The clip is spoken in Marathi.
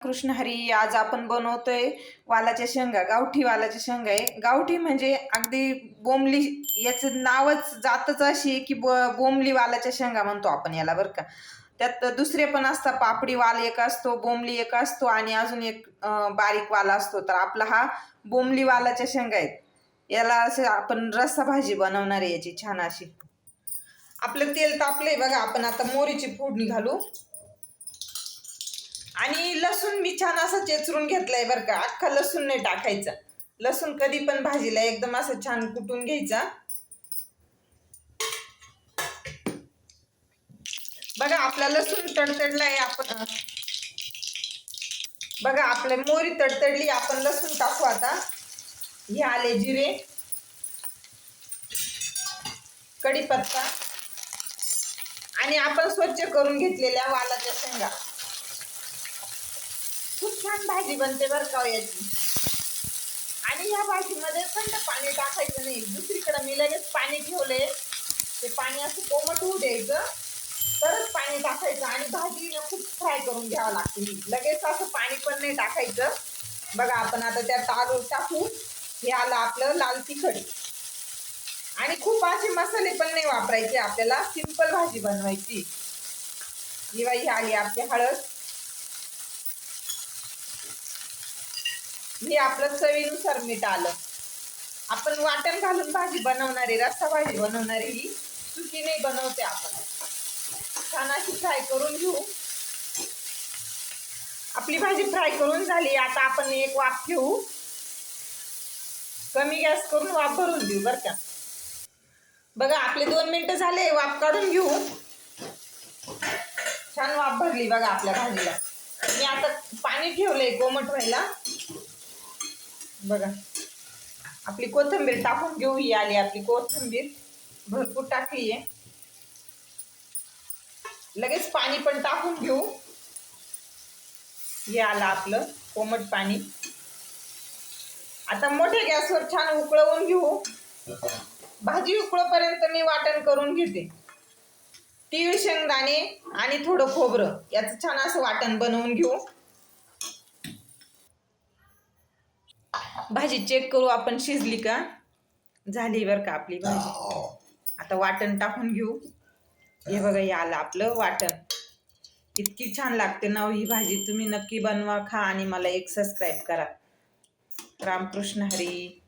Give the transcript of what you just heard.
कृष्ण हरी. आज आपण बनवतोय वालाच्या शेंगा. गावठी वालाच्या शेंगा आहे. गावठी म्हणजे अगदी बोंबली, याचं नावच जातच अशी आहे की बोंबली वालाच्या शेंगा म्हणतो आपण याला, बरं का. त्यात दुसरे पण असतात, पापडी वाल एक असतो, बोंबली एक असतो आणि अजून एक बारीक वाला असतो. तर आपला हा बोंबली वालाच्या शेंगा आहेत. याला असं आपण रस्सा भाजी बनवणार आहे याची छान अशी. आपलं तेल तापलंय बघा. आपण आता मोहरीची फोडणी घालू आणि लसूण मी छान असं चेचरून घेतलाय बरं का. अख्खा लसूण नाही टाकायचा. लसूण कधी पण भाजीला एकदम असं छान कुटून घ्यायचा. बघा आपला लसूण तडतडलाय. आपण बघा आपल्या मोहरी तडतडली. आपण लसूण टाकू आता. हे आले जिरे, कढीपत्ता आणि आपण स्वच्छ करून घेतलेल्या वालाच्या शेंगा. खूप छान भाजी बनते बरं का याची. आणि या भाजीमध्ये थंड पाणी टाकायचं नाही. दुसरीकडे मी लगेच पाणी ठेवले, ते पाणी असं कोमट होऊ द्यायचं, तरच पाणी टाकायचं. आणि भाजी खूप फ्राय करून घ्यावं लागते. लगेच असं पाणी पण नाही टाकायचं. बघा आपण आता त्यात आलू टाकू. हे आलं आपलं लाल तिखट. आणि खूप असे मसाले पण नाही वापरायचे आपल्याला, सिंपल भाजी बनवायची. ही आली आपली हळद. हे आपलं चवीनुसार मीठ आलं. आपण वाटण घालून भाजी बनवणारी, रस्सा भाजी बनवणारी, ही सुकी नाही बनवते आपण. छान अशी फ्राय करून घेऊ. आपली भाजी फ्राय करून झाली. आता आपण एक वाफ ठेवू. कमी गॅस करून वाफ भरून देऊ बरं का. बघा आपले 2 मिनिटं झाले. वाफ काढून घेऊ. छान वाफ भरली बघा आपल्या भाजीला. मी आता पाणी ठेवलंय कोमट व्हायला. बघा आपली कोथिंबीर टाकून घेऊ. ही आली आपली कोथिंबीर, भरपूर टाकली आहे. लगेच पाणी पण टाकून घेऊ. हे आलं आपलं कोमट पाणी. आता मोठ्या गॅसवर छान उकळवून घेऊ. भाजी उकळोपर्यंत मी वाटण करून घेते. तीळ, शेंगदाणे आणि थोडं खोबरं याचं छान असं वाटण बनवून घेऊ. भाजी चेक करू आपण शिजली का. झाली बरं का आपली भाजी. आता वाटण टाकून घेऊ. हे बघा हे आलं आपलं वाटण. इतकी छान लागते ना ही भाजी. तुम्ही नक्की बनवा, खा आणि मला एक सबस्क्राईब करा. रामकृष्ण हरी.